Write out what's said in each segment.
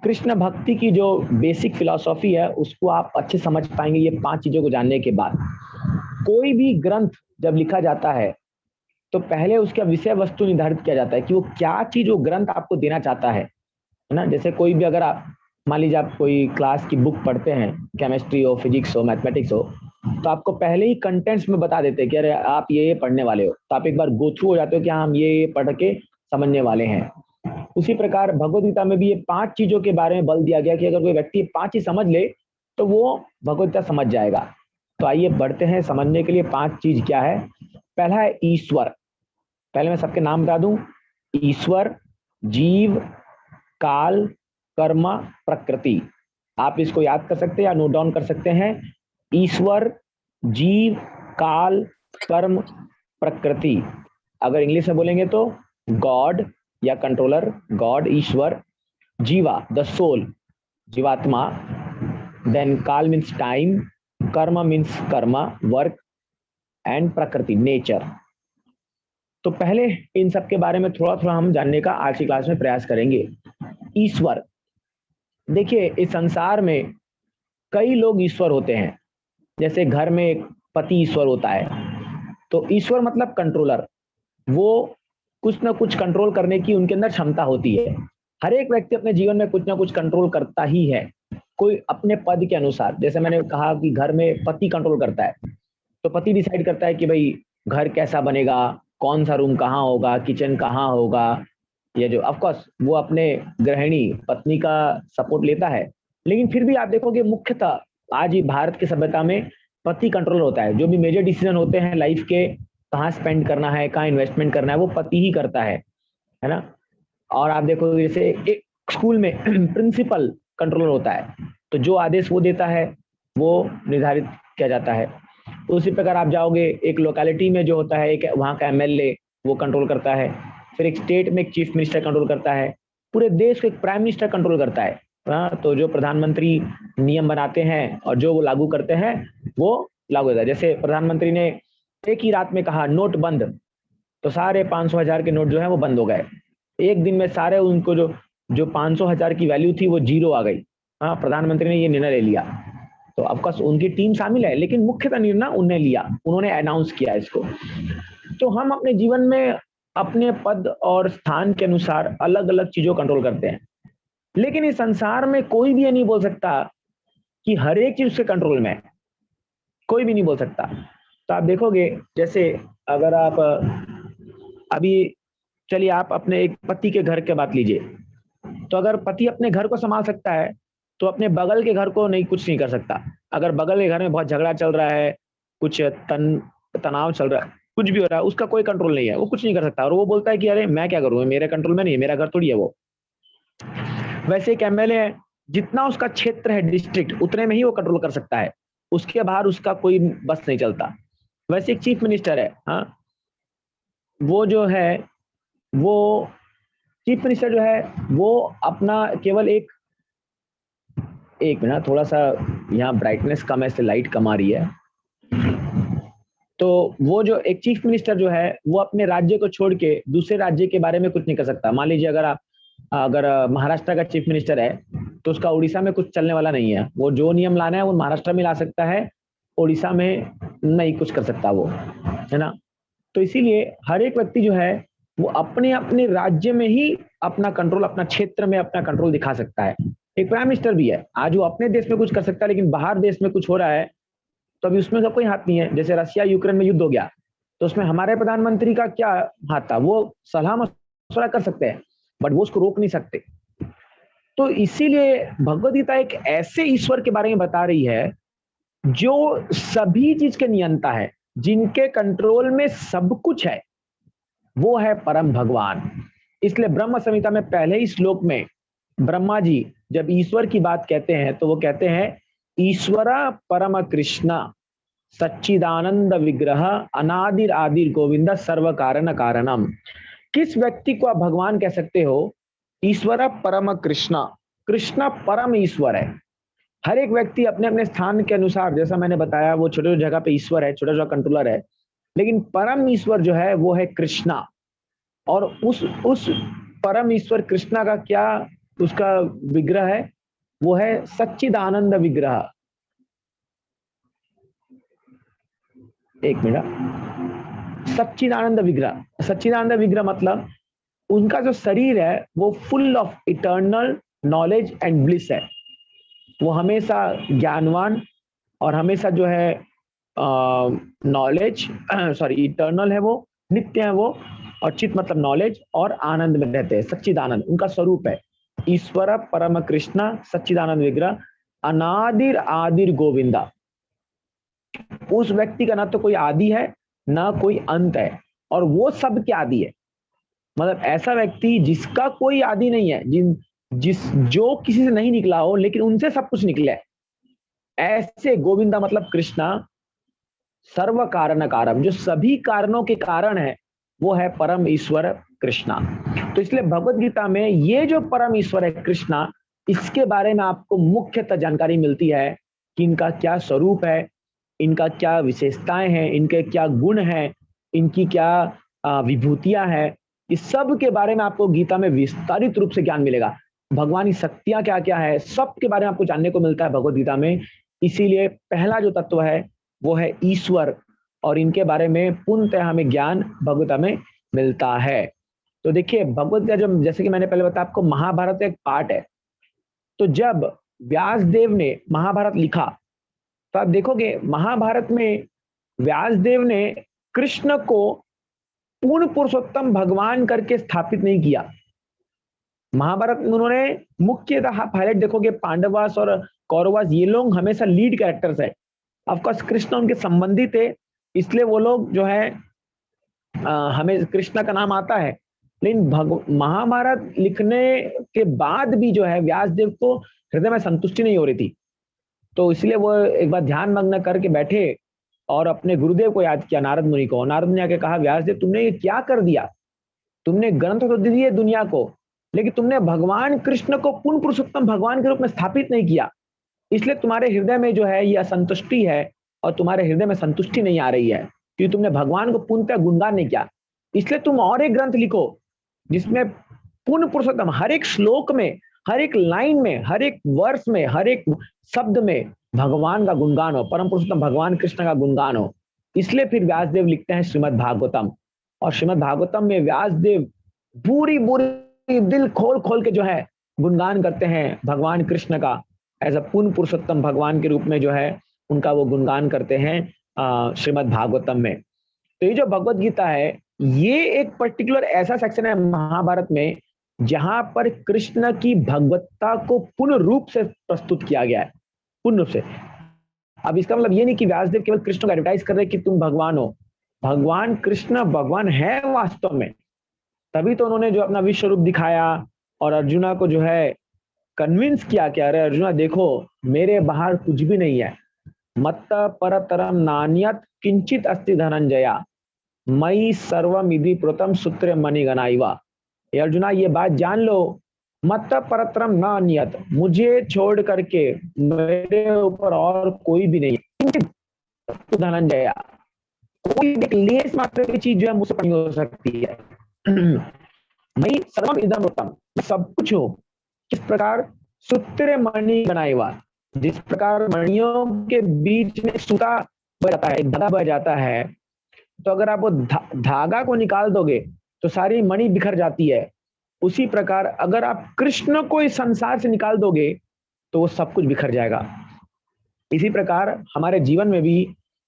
कृष्ण भक्ति की जो बेसिक फिलॉसफी है उसको आप अच्छे समझ पाएंगे ये 5 चीजों को जानने के बाद। कोई भी ग्रंथ जब लिखा जाता है तो पहले उसका विषय वस्तु निर्धारित किया जाता है कि वो क्या चीज वो ग्रंथ आपको देना चाहता है ना। जैसे कोई भी अगर आप मान लीजिए आप कोई क्लास की बुक पढ़ते हैं, केमिस्ट्री हो, फिजिक्स हो, मैथमेटिक्स हो, तो आपको पहले ही कंटेंट्स में बता देते हैं कि अरे आप ये पढ़ने वाले हो, तो आप एक बार गो थ्रू हो जाते हो कि हाँ हम ये पढ़ के समझने वाले हैं। उसी प्रकार भगवद गीता में भी ये 5 चीजों के बारे में बल दिया गया कि अगर कोई व्यक्ति 5 चीज समझ ले तो वो भगवद गीता समझ जाएगा। तो आइए बढ़ते हैं समझने के लिए 5 चीज क्या है। पहला है ईश्वर। पहले मैं सबके नाम बता दूं। ईश्वर, जीव, काल, कर्म, प्रकृति। आप इसको याद कर सकते हैं या नोट डाउन कर सकते हैं। ईश्वर, जीव, काल, कर्म, प्रकृति। अगर इंग्लिश में बोलेंगे तो गॉड या कंट्रोलर, गॉड ईश्वर। जीवा द सोल, जीवात्मा। देन काल मीन्स टाइम, कर्म मीन्स कर्मा वर्क, एंड प्रकृति नेचर। तो पहले इन सब के बारे में थोड़ा थोड़ा हम जानने का आज की क्लास में प्रयास करेंगे। ईश्वर, देखिए इस संसार में कई लोग ईश्वर होते हैं। जैसे घर में एक पति ईश्वर होता है, तो ईश्वर मतलब कंट्रोलर। वो कुछ ना कुछ कंट्रोल करने की उनके अंदर क्षमता होती है। हर एक व्यक्ति अपने जीवन में कुछ ना कुछ कंट्रोल करता ही है, कोई अपने पद के अनुसार। जैसे मैंने कहा कि घर में पति कंट्रोल करता है, तो पति डिसाइड करता है कि भाई घर कैसा बनेगा, कौन सा रूम कहाँ होगा, किचन कहाँ होगा। ये जो ऑफ कोर्स वो अपने गृहिणी पत्नी का सपोर्ट लेता है, लेकिन फिर भी आप देखोगे मुख्यतः आज ही भारत की सभ्यता में पति कंट्रोल होता है। जो भी मेजर डिसीजन होते हैं लाइफ के, कहाँ स्पेंड करना है, कहाँ इन्वेस्टमेंट करना है, वो पति ही करता है ना। और आप देखो जैसे एक स्कूल में प्रिंसिपल कंट्रोलर होता है, तो जो आदेश वो देता है वो निर्धारित किया जाता है। उसी प्रकार आप जाओगे एक लोकेलिटी में जो होता है, एक वहाँ का एमएलए वो कंट्रोल करता है। फिर एक स्टेट में एक चीफ मिनिस्टर कंट्रोल करता है। पूरे देश को एक प्राइम मिनिस्टर कंट्रोल करता है। तो जो प्रधानमंत्री नियम बनाते हैं और जो वो लागू करते हैं वो लागू होता है। जैसे प्रधानमंत्री ने एक ही रात में कहा नोट बंद, तो सारे 500,000 के नोट जो है वो बंद हो गए। एक दिन में सारे उनको जो जो 500,000 की वैल्यू थी वो जीरो आ गई। हाँ, प्रधानमंत्री ने ये निर्णय ले लिया। तो ऑफकोर्स उनकी टीम शामिल है, लेकिन मुख्यतः निर्णय उन्होंने लिया, उन्होंने अनाउंस किया इसको। तो हम अपने जीवन में अपने पद और स्थान के अनुसार अलग अलग चीजों को कंट्रोल करते हैं, लेकिन इस संसार में कोई भी ये नहीं बोल सकता कि हर एक चीज उसके कंट्रोल में है। कोई भी नहीं बोल सकता। तो आप देखोगे जैसे अगर आप अभी चलिए आप अपने एक पति के घर की बात लीजिए, तो अगर पति अपने घर को संभाल सकता है तो अपने बगल के घर को नहीं, कुछ नहीं कर सकता। अगर बगल के घर में बहुत झगड़ा चल रहा है, कुछ तनाव चल रहा है, कुछ भी हो रहा है, उसका कोई कंट्रोल नहीं है, वो कुछ नहीं कर सकता। और वो बोलता है कि अरे मैं क्या करूं, मेरे कंट्रोल में नहीं है, मेरा घर थोड़ी है वो। वैसे एक एमएलए है, जितना उसका क्षेत्र है डिस्ट्रिक्ट, उतने में ही वो कंट्रोल कर सकता है, उसके बाहर उसका कोई बस नहीं चलता। वैसे एक चीफ मिनिस्टर है, हाँ, वो जो है वो चीफ मिनिस्टर जो है वो अपना केवल एक मिनट, थोड़ा सा यहाँ ब्राइटनेस कम है, इससे लाइट कम आ रही है। तो वो जो एक चीफ मिनिस्टर जो है वो अपने राज्य को छोड़ के दूसरे राज्य के बारे में कुछ नहीं कर सकता। मान लीजिए अगर महाराष्ट्र का चीफ मिनिस्टर है, तो उसका उड़ीसा में कुछ चलने वाला नहीं है। वो जो नियम लाना है वो महाराष्ट्र में ला सकता है, उड़ीसा में नहीं कुछ कर सकता वो, है ना। तो इसीलिए हर एक व्यक्ति जो है वो अपने अपने राज्य में ही अपना कंट्रोल, अपना क्षेत्र में अपना कंट्रोल दिखा सकता है। एक प्राइम मिनिस्टर भी है, आज वो अपने देश में कुछ कर सकता है, लेकिन बाहर देश में कुछ हो रहा है तो अभी उसमें का कोई हाथ नहीं है। जैसे रशिया यूक्रेन में युद्ध हो गया, तो उसमें हमारे प्रधानमंत्री का क्या हाथ था? वो सलाह मशवरा कर सकते हैं, बट वो उसको रोक नहीं सकते। तो इसीलिए भगवद गीता एक ऐसे ईश्वर के बारे में बता रही है जो सभी चीज के नियंता है, जिनके कंट्रोल में सब कुछ है, वो है परम भगवान। इसलिए ब्रह्म संहिता में पहले ही श्लोक में ब्रह्मा जी जब ईश्वर की बात कहते हैं तो वो कहते हैं ईश्वरा परम कृष्ण सच्चिदानंद विग्रह अनादिर आदिर गोविंद सर्व कारण कारणम। किस व्यक्ति को आप भगवान कह सकते हो? ईश्वर परम कृष्ण, कृष्ण परम ईश्वर है। हर एक व्यक्ति अपने अपने स्थान के अनुसार, जैसा मैंने बताया, वो छोटे छोटे जगह पे ईश्वर है, छोटा छोटा कंट्रोलर है, लेकिन परम ईश्वर जो है वो है कृष्णा। और उस परम ईश्वर कृष्णा का क्या उसका विग्रह है, वो है सच्चिदानंद विग्रह। एक मिनट, सच्चिदानंद विग्रह। सच्चिदानंद विग्रह मतलब उनका जो शरीर है वो full of eternal knowledge and bliss है। वो हमेशा ज्ञानवान और हमेशा जो है नॉलेज सॉरी इटर्नल है, वो नित्य है वो, और चित मतलब नॉलेज, और आनंद में रहते हैं। सच्चिदानंद उनका स्वरूप है। ईश्वर परम कृष्ण सच्चिदानंद विग्रह अनादिर आदिर गोविंदा। उस व्यक्ति का ना तो कोई आदि है ना कोई अंत है, और वो सब के आदि है। मतलब ऐसा व्यक्ति जिसका कोई आदि नहीं है, जो किसी से नहीं निकला हो लेकिन उनसे सब कुछ निकले, ऐसे गोविंदा मतलब कृष्णा सर्व कारण कारम, जो सभी कारणों के कारण है, वो है परम ईश्वर कृष्णा। तो इसलिए भगवत गीता में ये जो परम ईश्वर है कृष्णा, इसके बारे में आपको मुख्यतः जानकारी मिलती है कि इनका क्या स्वरूप है, इनका क्या विशेषताएं हैं, इनके क्या गुण हैं, इनकी क्या विभूतियां हैं। इस सब के बारे में आपको गीता में विस्तारित रूप से ज्ञान मिलेगा। भगवान की शक्तियां क्या क्या है, सब के बारे में आपको जानने को मिलता है भगवत गीता में। इसीलिए पहला जो तत्व है वो है ईश्वर, और इनके बारे में पूर्णतः हमें ज्ञान भगवत में मिलता है। तो देखिए भगवत का जो, जैसे कि मैंने पहले बताया आपको, महाभारत एक पार्ट है। तो जब व्यास देव ने महाभारत लिखा, तो आप देखोगे महाभारत में व्यास देव ने कृष्ण को पूर्ण पुरुषोत्तम भगवान करके स्थापित नहीं किया। महाभारत में उन्होंने मुख्यतः हाईलाइट देखोगे, पांडवास और कौरवास, ये लोग हमेशा लीड कैरेक्टर्स है। ऑफकोर्स कृष्ण उनके संबंधी थे, इसलिए वो लोग जो है हमें कृष्ण का नाम आता है। लेकिन महाभारत लिखने के बाद भी जो है व्यास देव को हृदय में संतुष्टि नहीं हो रही थी। तो इसलिए वो एक बार ध्यान मग्न करके बैठे और अपने गुरुदेव को याद किया, नारद मुनि को। नारद मुनि आके कहा, व्यास देव तुमने ये क्या कर दिया? तुमने ग्रंथ तो दे दिए दुनिया को, लेकिन तुमने भगवान कृष्ण को पूर्ण पुरुषोत्तम भगवान के रूप में स्थापित नहीं किया। इसलिए तुम्हारे हृदय में जो है ये असंतुष्टि है, और तुम्हारे हृदय में संतुष्टि नहीं आ रही है, क्योंकि तुमने भगवान को पूर्णतः गुणगान नहीं किया। इसलिए तुम और एक ग्रंथ लिखो जिसमें पूर्ण पुरुषोत्तम हर एक श्लोक में, हर एक लाइन में, हर एक वर्ष में, हर एक शब्द में भगवान का गुणगान हो, परम पुरुषोत्तम भगवान कृष्ण का गुणगान हो। इसलिए फिर व्यासदेव लिखते हैं श्रीमद् भागवतम। और श्रीमद् भागवतम में व्यासदेव पूरी पूरी दिल खोल खोल के जो है गुणगान करते हैं भगवान कृष्ण का, एज अ पूर्ण पुरुषोत्तम भगवान के रूप में जो है उनका वो गुणगान करते हैं श्रीमद् भागवतम में। तो ये जो भगवत गीता है, ये एक पर्टिकुलर ऐसा सेक्शन है महाभारत में जहां पर कृष्ण की भगवत्ता को पूर्ण रूप से प्रस्तुत किया गया है, पूर्ण रूप से। अब इसका मतलब ये नहीं कि व्यासदेव केवल कृष्ण को एडवर्टाइज कर रहे कि तुम भगवान हो। भगवान कृष्ण भगवान है वास्तव में, तभी तो उन्होंने जो अपना विश्व रूप दिखाया और अर्जुना को जो है कन्विंस किया कि अरे अर्जुना देखो, मेरे बाहर कुछ भी नहीं है। मत्त परतरम नान्यत किंचित अस्ति धनंजया मई सर्वमिधि प्रोतम सूत्र मणिगणाइवा। अर्जुना ये बात जान लो, मत परतरम नान्यत, मुझे छोड़ करके मेरे ऊपर और कोई भी नहीं है। धनंजया, कोई लेस मात्र की चीज जो है मुझसे नहीं हो सकती है। मई सर्वम इदम प्रोतम, सब कुछ हो। किस प्रकार? सूत्र मणि गणाइवा, जिस प्रकार मणियों के बीच में सूता बह जाता है, धागा बह जाता है, तो अगर आप वो धागा को निकाल दोगे तो सारी मणि बिखर जाती है। उसी प्रकार अगर आप कृष्ण को इस संसार से निकाल दोगे तो वो सब कुछ बिखर जाएगा। इसी प्रकार हमारे जीवन में भी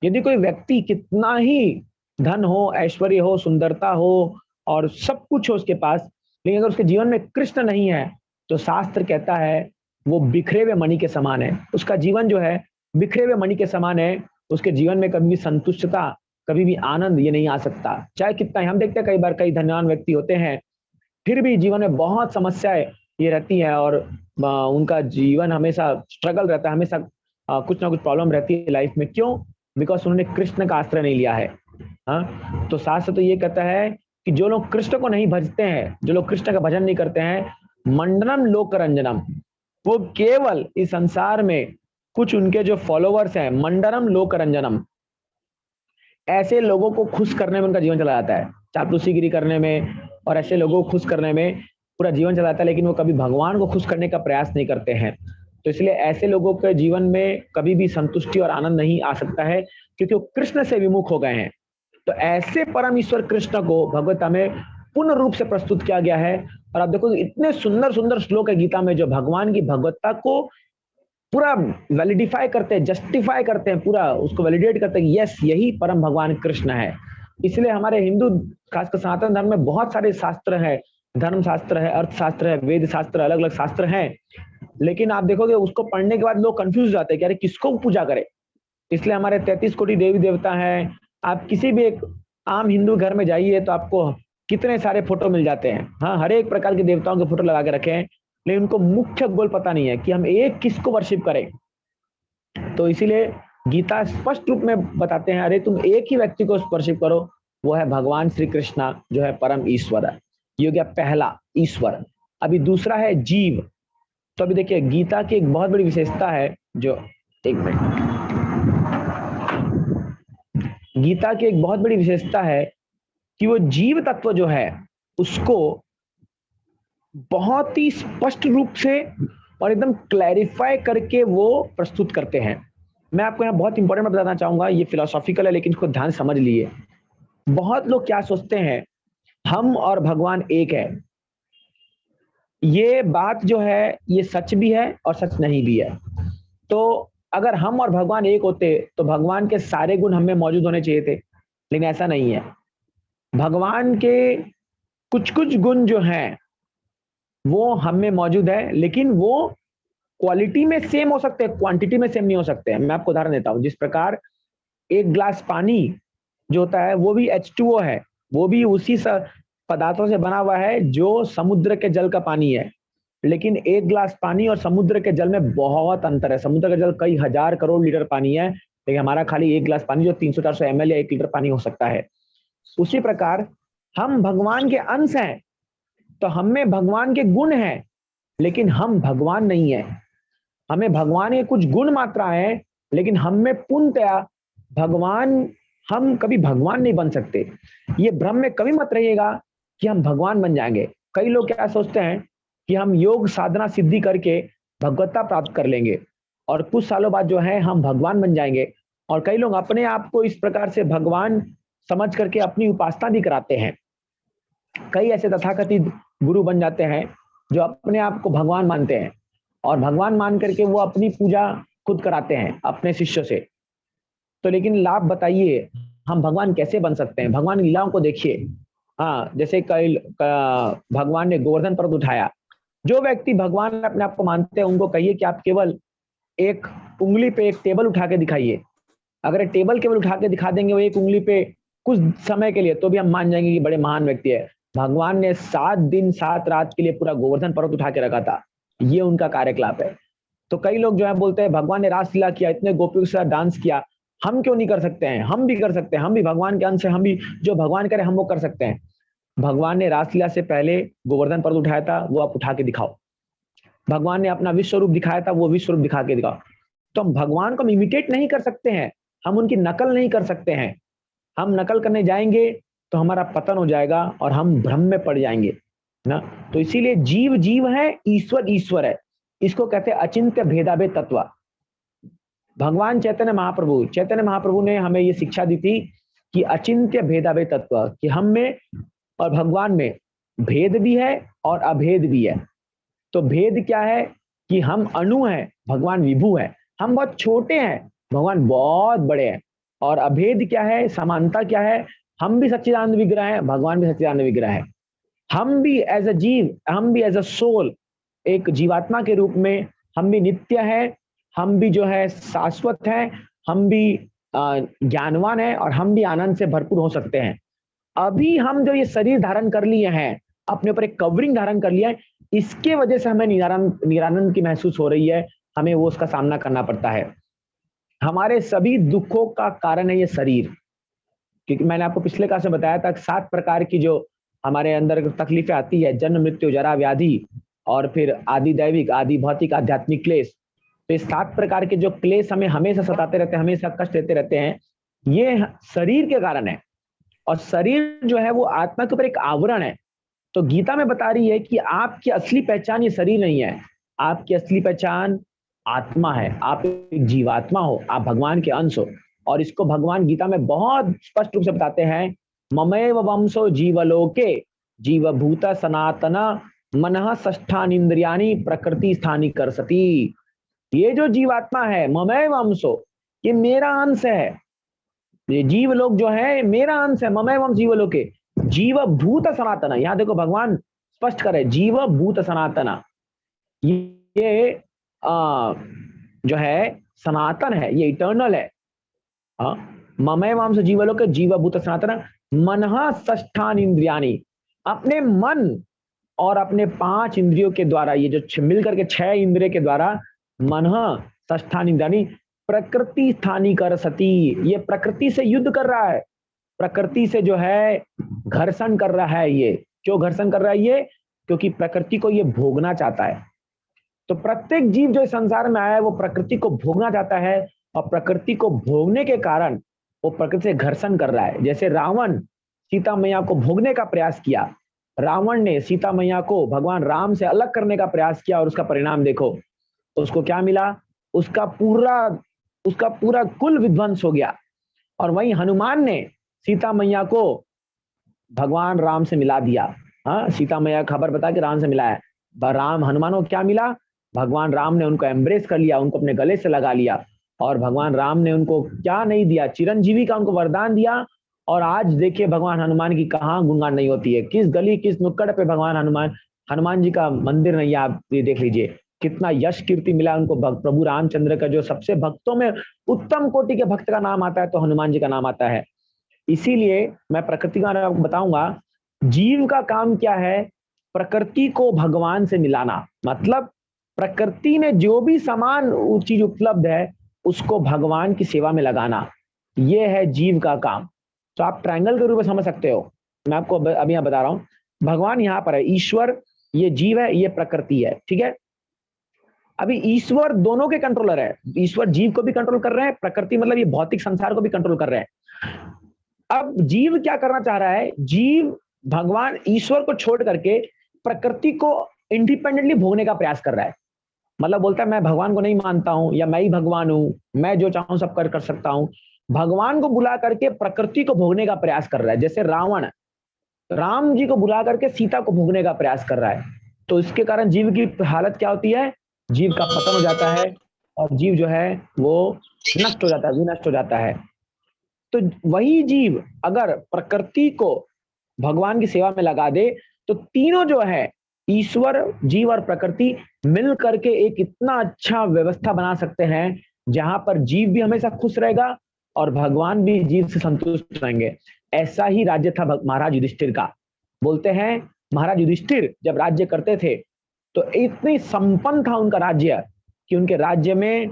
यदि कोई व्यक्ति कितना ही धन हो, ऐश्वर्य हो, सुंदरता हो और सब कुछ हो उसके पास, लेकिन अगर उसके जीवन में कृष्ण नहीं है तो शास्त्र कहता है वो बिखरे हुए मणि के समान है। उसका जीवन जो है बिखरे हुए मणि के समान है। उसके जीवन में कभी भी संतुष्टता, कभी भी आनंद ये नहीं आ सकता। चाहे कितना ही हम देखते हैं, कई बार कई धनवान व्यक्ति होते हैं फिर भी जीवन में बहुत समस्याएं ये रहती हैं, और उनका जीवन हमेशा स्ट्रगल रहता है, हमेशा कुछ ना कुछ प्रॉब्लम रहती है लाइफ में। क्यों? बिकॉज उन्होंने कृष्ण का आश्रय नहीं लिया है। हाँ, तो शास्त्र तो ये कहता है कि जो लोग कृष्ण को नहीं भजते हैं, जो लोग कृष्ण का भजन नहीं करते हैं, मंडनम लोक रंजनम, वो केवल इस संसार में कुछ उनके जो फॉलोवर्स हैं, मंडनम लोक रंजनम, ऐसे लोगों को खुश करने में उनका जीवन चला जाता है, चापलूसीगिरी करने में और ऐसे लोगों को खुश करने में पूरा जीवन चला जाता है, लेकिन वो कभी भगवान को खुश करने का प्रयास नहीं करते हैं। तो इसलिए ऐसे लोगों के जीवन में कभी भी संतुष्टि और आनंद नहीं आ सकता है, क्योंकि वो कृष्ण से विमुख हो गए हैं। तो ऐसे परम ईश्वर कृष्ण को भगवता में पूर्ण रूप से प्रस्तुत किया गया है। और आप देखो इतने सुंदर सुंदर श्लोक है गीता में जो भगवान की भगवत्ता को पूरा वैलिडिफाई करते हैं, जस्टिफाई करते हैं, पूरा उसको वैलिडेट करते हैं कि यस, यही परम भगवान कृष्ण है। इसलिए हमारे हिंदू, खासकर सनातन धर्म में बहुत सारे शास्त्र हैं, धर्म शास्त्र है, अर्थशास्त्र है, वेद शास्त्र, अलग अलग शास्त्र हैं। लेकिन आप देखोगे उसको पढ़ने के बाद लोग कंफ्यूज हो जाते हैं कि अरे किसको पूजा करें। इसलिए हमारे 33 कोटि देवी देवता हैं। आप किसी भी एक आम हिंदू घर में जाइए तो आपको कितने सारे फोटो मिल जाते हैं। हाँ, हर एक प्रकार के देवताओं के फोटो लगा के रखे हैं, लेकिन उनको मुख्य गोल पता नहीं है कि हम एक किसको वर्शिप करें। तो इसीलिए गीता स्पष्ट रूप में बताते हैं, अरे तुम एक ही व्यक्ति को वर्शिप करो, वो है भगवान श्री कृष्णा, जो है परम ईश्वर। ये हो गया पहला, ईश्वर। अभी दूसरा है जीव। तो अभी देखिए गीता की एक बहुत बड़ी विशेषता है, जो एक मिनट, गीता की एक बहुत बड़ी विशेषता है कि वो जीव तत्व जो है उसको बहुत ही स्पष्ट रूप से और एकदम क्लैरिफाई करके वो प्रस्तुत करते हैं। मैं आपको यहाँ बहुत इंपॉर्टेंट बताना चाहूंगा, ये फिलोसॉफिकल है लेकिन इसको ध्यान समझ लिए। बहुत लोग क्या सोचते हैं, हम और भगवान एक है। ये बात जो है ये सच भी है और सच नहीं भी है। तो अगर हम और भगवान एक होते तो भगवान के सारे गुण हमें मौजूद होने चाहिए थे, लेकिन ऐसा नहीं है। भगवान के कुछ कुछ गुण जो हैं वो हम में मौजूद है, लेकिन वो क्वालिटी में सेम हो सकते हैं, क्वांटिटी में सेम नहीं हो सकते हैं। मैं आपको उदाहरण देता हूं, जिस प्रकार एक ग्लास पानी जो होता है वो भी H2O है, वो भी उसी पदार्थों से बना हुआ है जो समुद्र के जल का पानी है। लेकिन एक गिलास पानी और समुद्र के जल में बहुत अंतर है। समुद्र का जल कई हजार करोड़ लीटर पानी है, लेकिन हमारा खाली एक गिलास पानी जो 300-400 ml या 1 लीटर पानी हो सकता है। उसी प्रकार हम भगवान के अंश हैं, तो हम में भगवान के गुण हैं, लेकिन हम भगवान नहीं है। हमें भगवान के कुछ गुण मात्रा है, लेकिन हम में पूर्णतया भगवान, हम कभी भगवान नहीं बन सकते। ये भ्रम में कभी मत रहिएगा कि हम भगवान बन जाएंगे। कई लोग क्या सोचते हैं कि हम योग साधना सिद्धि करके भगवत्ता प्राप्त कर लेंगे और कुछ सालों बाद जो है हम भगवान बन जाएंगे। और कई लोग अपने आप को इस प्रकार से भगवान समझ करके अपनी उपासना भी कराते हैं। कई ऐसे तथाकथित गुरु बन जाते हैं जो अपने आप को भगवान मानते हैं और भगवान मान करके वो अपनी पूजा खुद कराते हैं अपने शिष्यों से। तो लेकिन लाभ बताइए, हम भगवान कैसे बन सकते हैं? भगवान लीलाओं को देखिए। हाँ, जैसे कई भगवान ने गोवर्धन पर्वत उठाया। जो व्यक्ति भगवान अपने आप को मानते हैं उनको कहिए कि आप केवल एक उंगली पे एक टेबल उठा के दिखाइए। अगर टेबल केवल उठा के दिखा देंगे वो एक उंगली पे कुछ समय के लिए, तो भी हम मान जाएंगे कि बड़े महान व्यक्ति है। भगवान ने 7 दिन 7 रात के लिए पूरा गोवर्धन पर्वत उठा के रखा था, ये उनका कार्यकलाप है। तो कई लोग जो है बोलते हैं भगवान ने रासलीला किया, इतने गोपियों के साथ डांस किया, हम क्यों नहीं कर सकते हैं? हम भी कर सकते हैं, हम भी भगवान के अंश हैं, हम भी जो भगवान करे हम वो कर सकते हैं। भगवान ने रासलीला से पहले गोवर्धन पर्वत उठाया था, वो आप उठा के दिखाओ। भगवान ने अपना विश्व रूप दिखाया था, वो विश्व रूप दिखा के दिखाओ। तो हम भगवान को इमिटेट नहीं कर सकते हैं, हम उनकी नकल नहीं कर सकते हैं। हम नकल करने जाएंगे तो हमारा पतन हो जाएगा और हम भ्रम में पड़ जाएंगे ना। तो इसीलिए जीव जीव है, ईश्वर ईश्वर है। इसको कहते हैं अचिंत्य भेदाभेद तत्व। भगवान चैतन्य महाप्रभु ने हमें ये शिक्षा दी थी कि अचिंत्य भेदाभेद तत्व, कि हम में और भगवान में भेद भी है और अभेद भी है। तो भेद क्या है कि हम अणु हैं, भगवान विभु है। हम बहुत छोटे हैं, भगवान बहुत बड़े हैं। और अभेद क्या है, समानता क्या है, हम भी सच्चिदानंद विग्रह है, भगवान भी सच्चिदानंद विग्रह है। हम भी एज अ जीव, हम भी एज अ सोल, एक जीवात्मा के रूप में हम भी नित्य है, हम भी जो है शाश्वत है, हम भी ज्ञानवान है और हम भी आनंद से भरपूर हो सकते हैं। अभी हम जो ये शरीर धारण कर लिए हैं, अपने ऊपर एक कवरिंग धारण कर लिया है, इसके वजह से हमें निरानंद की महसूस हो रही है, हमें वो उसका सामना करना पड़ता है। हमारे सभी दुखों का कारण है ये शरीर। क्योंकि मैंने आपको पिछले क्लास में बताया था 7 प्रकार की जो हमारे अंदर तकलीफें आती है, जन्म मृत्यु जरा व्याधि और फिर आदि दैविक आदि भौतिक आध्यात्मिक क्लेश। तो इस 7 प्रकार के जो क्लेश हमें हमेशा सताते रहते हैं, हमेशा कष्ट देते रहते हैं, ये शरीर के कारण है। और शरीर जो है वो आत्मा के ऊपर एक आवरण है। तो गीता में बता रही है कि आपकी असली पहचान ये शरीर नहीं है, आपकी असली पहचान आत्मा है, आप एक जीवात्मा हो, आप भगवान के अंश हो। और इसको भगवान गीता में बहुत स्पष्ट रूप से बताते हैं, ममैव वंशो जीवलोके जीवभूत सनातन मनः षष्ठान इंद्रियाणी प्रकृति स्थानी कर सती। ये जो जीवात्मा है ममैव वंशो, ये मेरा अंश है, ये जीव लोग जो है मेरा अंश है। ममैव वंश जीवलोके जीव भूत सनातन, यहां देखो भगवान स्पष्ट करे जीव भूत सनातन, ये जो है सनातन है, ये इटर्नल है। ममय मांस जीवलोक जीवभूत सनातन मनः षष्ठान इंद्रियाणी, अपने मन और अपने 5 इंद्रियों के द्वारा, ये जो मिलकर के 6 इंद्रिय के द्वारा, मनः षष्ठान इंद्रियाणी प्रकृति स्थानी कर सती, ये प्रकृति से युद्ध कर रहा है, प्रकृति से जो है घर्षण कर रहा है। ये क्यों घर्षण कर रहा है? ये क्योंकि प्रकृति को ये भोगना चाहता है। तो प्रत्येक जीव जो इस संसार में आया है वो प्रकृति को भोगना चाहता है, और प्रकृति को भोगने के कारण वो प्रकृति से घर्षण कर रहा है। जैसे रावण सीता मैया को भोगने का प्रयास किया, रावण ने सीता मैया को भगवान राम से अलग करने का प्रयास किया, और उसका परिणाम देखो, उसको क्या मिला? उसका पूरा कुल विध्वंस हो गया। और वहीं हनुमान ने सीता मैया को भगवान राम से मिला दिया। हाँ, सीता मैया खबर बता के राम से मिलाया, राम हनुमान को क्या मिला? भगवान राम ने उनको एम्ब्रेस कर लिया, उनको अपने गले से लगा लिया, और भगवान राम ने उनको क्या नहीं दिया? चिरंजीवी का उनको वरदान दिया। और आज देखिए भगवान हनुमान की कहाँ गुणगान नहीं होती है, किस गली किस नुक्कड़ पे भगवान हनुमान जी का मंदिर नहीं है। आप ये देख लीजिए कितना यश कीर्ति मिला उनको। प्रभु रामचंद्र का जो सबसे भक्तों में उत्तम कोटि के भक्त का नाम आता है तो हनुमान जी का नाम आता है। इसीलिए मैं प्रकृति का आपको बताऊंगा, जीव का काम क्या है? प्रकृति को भगवान से मिलाना, मतलब प्रकृति में जो भी सामान चीज उपलब्ध है उसको भगवान की सेवा में लगाना, ये है जीव का काम। तो आप ट्रायंगल के रूप में समझ सकते हो, मैं आपको अभी यहाँ बता रहा हूँ। भगवान यहाँ पर है, ईश्वर ये जीव है, ये प्रकृति है, ठीक है। अभी ईश्वर दोनों के कंट्रोलर है, ईश्वर जीव को भी कंट्रोल कर रहे हैं, प्रकृति मतलब ये भौतिक संसार को भी कंट्रोल कर रहे हैं। अब जीव क्या करना चाह रहा है? जीव भगवान ईश्वर को छोड़ करके प्रकृति को इंडिपेंडेंटली भोगने का प्रयास कर रहा है। मतलब बोलता है मैं भगवान को नहीं मानता हूं, या मैं ही भगवान हूं, मैं जो चाहूं सब कर सकता हूं। भगवान को बुला करके प्रकृति को भोगने का प्रयास कर रहा है। जैसे रावण राम जी को बुला करके सीता को भोगने का प्रयास कर रहा है। तो इसके कारण जीव की हालत क्या होती है? जीव का पतन हो जाता है, और जीव जो है वो नष्ट हो जाता है, विनष्ट हो जाता है। तो वही जीव अगर प्रकृति को भगवान की सेवा में लगा दे तो तीनों जो है, ईश्वर, जीव और प्रकृति, मिल करके एक इतना अच्छा व्यवस्था बना सकते हैं जहां पर जीव भी हमेशा खुश रहेगा और भगवान भी जीव से संतुष्ट रहेंगे। ऐसा ही राज्य था महाराज युधिष्ठिर का। बोलते हैं महाराज युधिष्ठिर जब राज्य करते थे तो इतनी संपन्न था उनका राज्य कि उनके राज्य में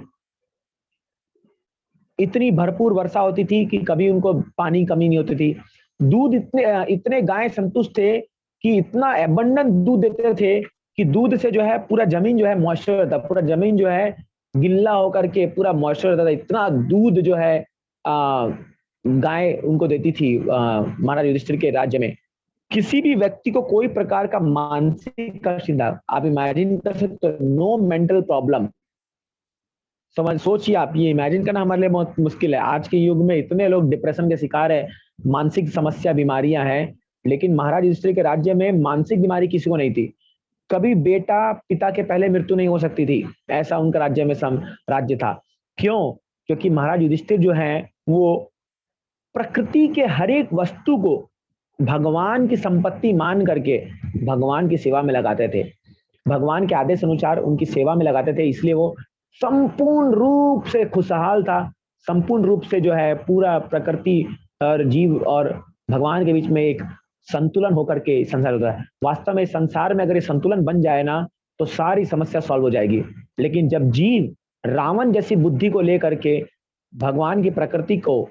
इतनी भरपूर वर्षा होती थी कि कभी उनको पानी की कमी नहीं होती थी। दूध इतने गाय संतुष्ट थे कि इतना एबंडेंट दूध देते थे कि दूध से जो है पूरा जमीन जो है मॉइस्चर रहता, पूरा जमीन जो है गिल्ला होकर के पूरा मॉइस्चर रहता था। इतना दूध जो है गाय उनको देती थी महाराज युधिष्ठिर के राज्य में। किसी भी व्यक्ति को कोई प्रकार का मानसिक कष्ट, आप इमेजिन कर सकते हो, नो मेंटल प्रॉब्लम। समझ सोचिए आप, ये इमेजिन करना हमारे लिए बहुत मुश्किल है। आज के युग में इतने लोग डिप्रेशन के शिकार है, मानसिक समस्या बीमारियां हैं, लेकिन महाराज युधिष्ठिर के राज्य में मानसिक बीमारी किसी को नहीं थी। कभी बेटा पिता के पहले मृत्यु नहीं हो सकती थी, ऐसा उनका राज्य में राज्य था। क्यों? क्योंकि महाराज युधिष्ठिर जो है वो प्रकृति के हर एक वस्तु को भगवान की संपत्ति मान करके भगवान की सेवा में लगाते थे, भगवान के आदेश अनुसार उनकी सेवा में लगाते थे। इसलिए वो संपूर्ण रूप से खुशहाल था, संपूर्ण रूप से जो है पूरा प्रकृति और जीव और भगवान के बीच में एक संतुलन होकर के संसार होता है। वास्तव में संसार में अगर ये संतुलन बन जाए ना तो सारी समस्या सॉल्व हो जाएगी। लेकिन जब जीव रावण जैसी बुद्धि को लेकर के भगवान की प्रकृति को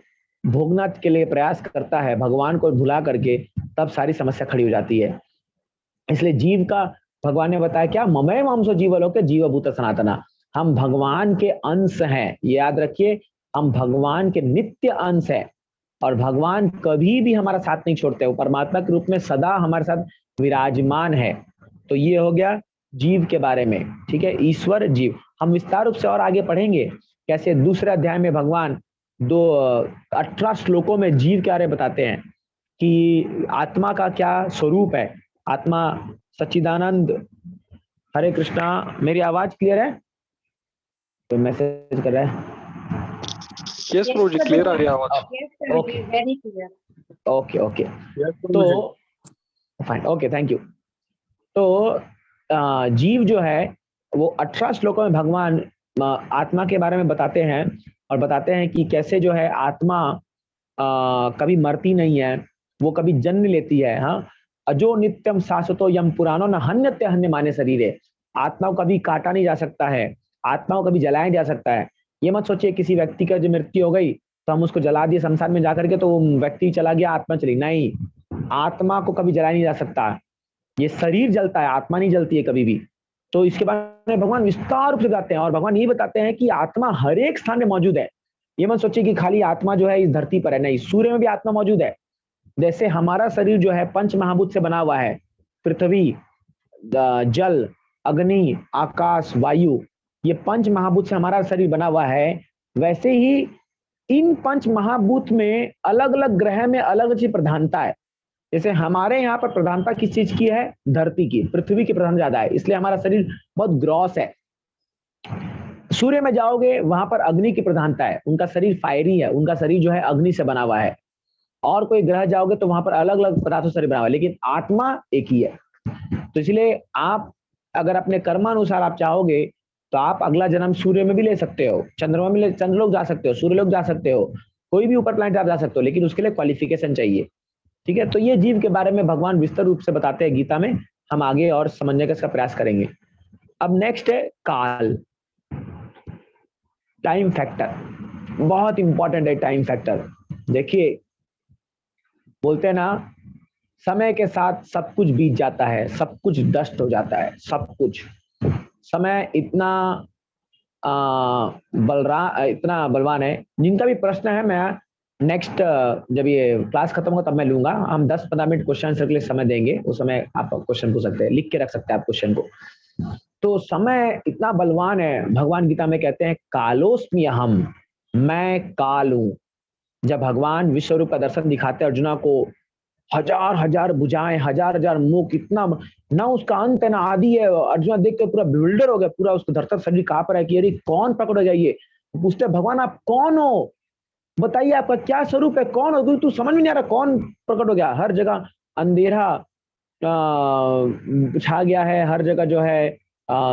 भोगना के लिए प्रयास करता है, भगवान को भुला करके, तब सारी समस्या खड़ी हो जाती है। इसलिए जीव का भगवान ने बताया क्या? ममय मांसो जीवलोके जीवभूत सनातना, हम भगवान के अंश हैं। ये याद रखिए, हम भगवान के नित्य अंश हैं और भगवान कभी भी हमारा साथ नहीं छोड़ते। वो परमात्मा के रूप में सदा हमारे साथ विराजमान है। तो ये हो गया जीव के बारे में, ठीक है, ईश्वर जीव। हम विस्तार रूप से और आगे पढ़ेंगे कैसे दूसरे अध्याय में भगवान 18 श्लोकों में जीव के बारे में बताते हैं कि आत्मा का क्या स्वरूप है। आत्मा सच्चिदानंद। हरे कृष्णा। मेरी आवाज क्लियर है? तो मैसेज कर रहा है। यस प्रभु जी, क्लियर आ रही है आवाज। Okay very clear. Okay okay. Yes प्रभु तो जी। Fine, okay, thank you. तो जीव जो है वो 18 श्लोकों में भगवान आत्मा के बारे में बताते हैं और बताते हैं कि कैसे जो है आत्मा कभी मरती नहीं है, वो कभी जन्म लेती है। हाँ, अजो नित्यम शाश्वतो यम पुराणो न हन्यते हन्य माने शरीरे। आत्मा को कभी काटा नहीं जा सकता है, आत्मा को कभी जलाया नहीं जा सकता है। ये मत सोचिए किसी व्यक्ति का जो मृत्यु हो गई तो हम उसको जला दिए शमशान में जाकर के तो वो व्यक्ति चला गया, आत्मा चली, नहीं। आत्मा को कभी जलाया नहीं जा सकता, ये शरीर जलता है, आत्मा नहीं जलती है कभी भी। तो इसके बारे में भगवान विस्तार रूप से बताते हैं और भगवान ये बताते हैं कि आत्मा हर एक स्थान में मौजूद है। ये मत सोचिए कि खाली आत्मा जो है इस धरती पर है, नहीं, सूर्य में भी आत्मा मौजूद है। जैसे हमारा शरीर जो है पंच महाभूत से बना हुआ है, पृथ्वी, जल, अग्नि, आकाश, वायु, ये पंच महाभूत से हमारा शरीर बना हुआ है। वैसे ही इन पंच महाभूत में अलग अलग ग्रह में अलग अलग प्रधानता है। जैसे हमारे यहाँ पर प्रधानता किस चीज की है? धरती की, पृथ्वी की प्रधान ज्यादा है, इसलिए हमारा शरीर बहुत ग्रॉस है। सूर्य में जाओगे वहां पर अग्नि की प्रधानता है, उनका शरीर फायरी है, उनका शरीर जो है अग्नि से बना हुआ है। और कोई ग्रह जाओगे तो वहां पर अलग अलग पदार्थों से बना हुआ है, लेकिन आत्मा एक ही है। तो इसलिए आप अगर अपने कर्मानुसार आप चाहोगे तो आप अगला जन्म सूर्य में भी ले सकते हो, चंद्रमा में चंद्रलोक जा सकते हो, सूर्यलोक जा सकते हो, कोई भी ऊपर प्लैनेट आप जा सकते हो, लेकिन उसके लिए क्वालिफिकेशन चाहिए। ठीक है, तो ये जीव के बारे में भगवान विस्तार रूप से बताते हैं गीता में। हम आगे और समझने का इसका प्रयास करेंगे। अब नेक्स्ट है काल, टाइम फैक्टर। बहुत इंपॉर्टेंट है टाइम फैक्टर। देखिए, बोलते हैं ना, समय के साथ सब कुछ बीत जाता है, सब कुछ डस्ट हो जाता है, सब कुछ। समय इतना इतना बलवान है। जिनका भी प्रश्न है मैं नेक्स्ट जब ये क्लास खत्म होगा तब मैं लूंगा। हम 10-15 मिनट क्वेश्चन आंसर के लिए समय देंगे, उस समय आप क्वेश्चन पूछ सकते हैं, लिख के रख सकते हैं आप क्वेश्चन को। तो समय इतना बलवान है, भगवान गीता में कहते हैं कालोस्मि अहम, मैं काल हूं। जब भगवान विश्व रूप का दर्शन दिखाते हैं अर्जुना को, हजार हजार भुजाएं, हजार हजार मुख, इतना ना उसका अंत है ना आदि है। अर्जुन देख के पूरा बिल्डर हो गया, पूरा उसको धरता शरीर कांप रहा है कि अरे कौन पकड़ जाइए। पूछते भगवान आप कौन हो, बताइए आपका क्या स्वरूप है, कौन हो तू? समझ में नहीं आ रहा कौन प्रकट हो गया। हर जगह अंधेरा छा गया है, हर जगह जो है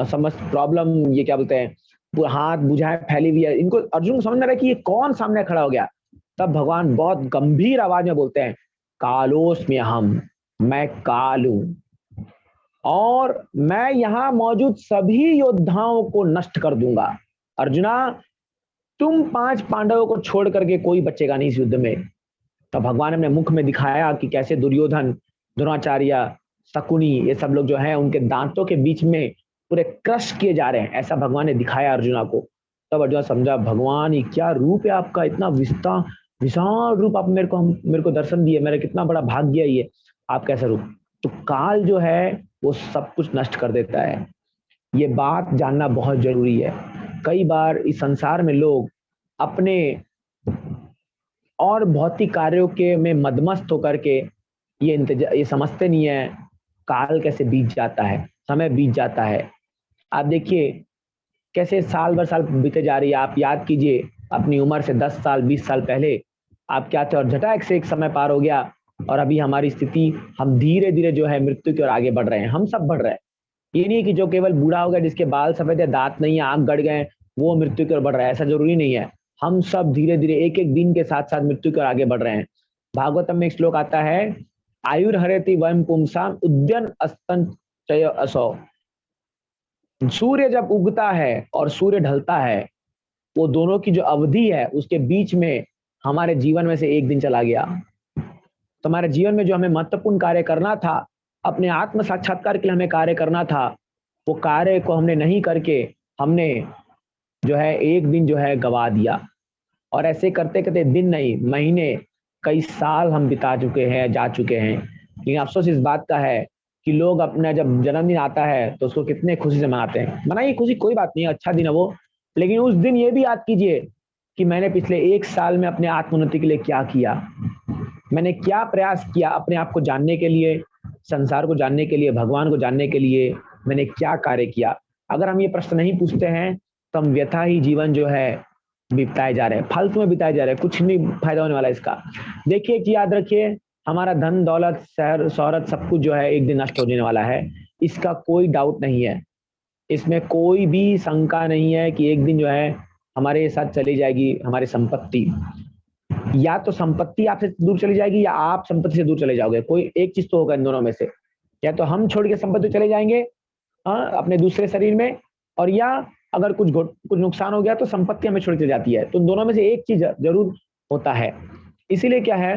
समस्त प्रॉब्लम, ये क्या बोलते हैं, हाथ बुझाएं फैली हुई है। इनको अर्जुन को समझ में आ रहा है कि ये कौन सामने खड़ा हो गया। तब भगवान बहुत गंभीर आवाज में बोलते हैं कालोस्मि अहम, मैं काल हूं और मैं यहां मौजूद सभी योद्धाओं को नष्ट कर दूंगा। अर्जुना, तुम 5 पांडवों को छोड़ करके कोई बचेगा नहीं इस युद्ध में। तो भगवान ने अपने मुख में दिखाया कि कैसे दुर्योधन, द्रोणाचार्य, शकुनी, ये सब लोग जो है उनके दांतों के बीच में पूरे क्रश किए जा रहे हैं, ऐसा भगवान ने दिखाया अर्जुना को। तब अर्जुना समझा भगवान ये क्या रूप है आपका, इतना विशाल रूप आप मेरे को दर्शन दिए, मेरा कितना बड़ा भाग्य है ये, आप कैसा रूप। तो काल जो है वो सब कुछ नष्ट कर देता है। ये बात जानना बहुत जरूरी है। कई बार इस संसार में लोग अपने और भौतिक कार्यों के में मदमस्त होकर के ये समझते नहीं है काल कैसे बीत जाता है, समय बीत जाता है। आप देखिए कैसे साल भर साल बीते जा रही है। आप याद कीजिए अपनी उम्र से 10 साल 20 साल पहले आप क्या थे और झटाक से एक समय पार हो गया और अभी हमारी स्थिति, हम धीरे धीरे जो है मृत्यु की ओर आगे बढ़ रहे हैं। हम सब बढ़ रहे हैं, ये नहीं कि जो केवल बूढ़ा हो गया, जिसके बाल सफेद है, दांत नहीं है, आंख गड़ गए, वो मृत्यु की ओर बढ़ रहा है, ऐसा जरूरी नहीं है। हम सब धीरे धीरे एक एक दिन के साथ साथ मृत्यु की ओर आगे बढ़ रहे हैं। भागवतम में एक श्लोक आता है, आयुर्हरेति वयम पुंसाम उद्यन अस्तन चय असौ। सूर्य जब उगता है और सूर्य ढलता है, वो दोनों की जो अवधि है उसके बीच में हमारे जीवन में से एक दिन चला गया। तो हमारे जीवन में जो हमें महत्वपूर्ण कार्य करना था, अपने आत्म साक्षात्कार के लिए हमें कार्य करना था, वो कार्य को हमने नहीं करके हमने जो है एक दिन जो है गवा दिया। और ऐसे करते करते दिन नहीं, महीने, कई साल हम बिता चुके हैं, जा चुके हैं। लेकिन अफसोस इस बात का है कि लोग अपना जब जन्मदिन आता है तो उसको कितने खुशी से मनाते हैं। मनाइए खुशी, कोई बात नहीं, अच्छा दिन है वो, लेकिन उस दिन ये भी याद कीजिए कि मैंने पिछले 1 साल में अपने आत्मोन्नति के लिए क्या किया, मैंने क्या प्रयास किया अपने आप को जानने के लिए, संसार को जानने के लिए, भगवान को जानने के लिए मैंने क्या कार्य किया। अगर हम ये प्रश्न नहीं पूछते हैं तो हम व्यथा ही जीवन जो है बिताए जा रहे हैं, फालतू में बिताए जा रहे हैं, कुछ नहीं फायदा होने वाला इसका। देखिए एक याद रखिए, हमारा धन दौलत शहर शोहरत सब कुछ जो है एक दिन नष्ट होने वाला है, इसका कोई डाउट नहीं है, इसमें कोई भी शंका नहीं है कि एक दिन जो है हमारे साथ चली जाएगी हमारी संपत्ति, या तो संपत्ति आपसे दूर चली जाएगी या आप संपत्ति से दूर चले जाओगे, कोई एक चीज तो होगा इन दोनों में से, या तो हम छोड़ के संपत्ति चले जाएंगे अपने दूसरे शरीर में, और या अगर कुछ नुकसान हो गया तो संपत्ति हमें छोड़ के जाती है, तो दोनों में से एक चीज जरूर होता है। इसीलिए क्या है,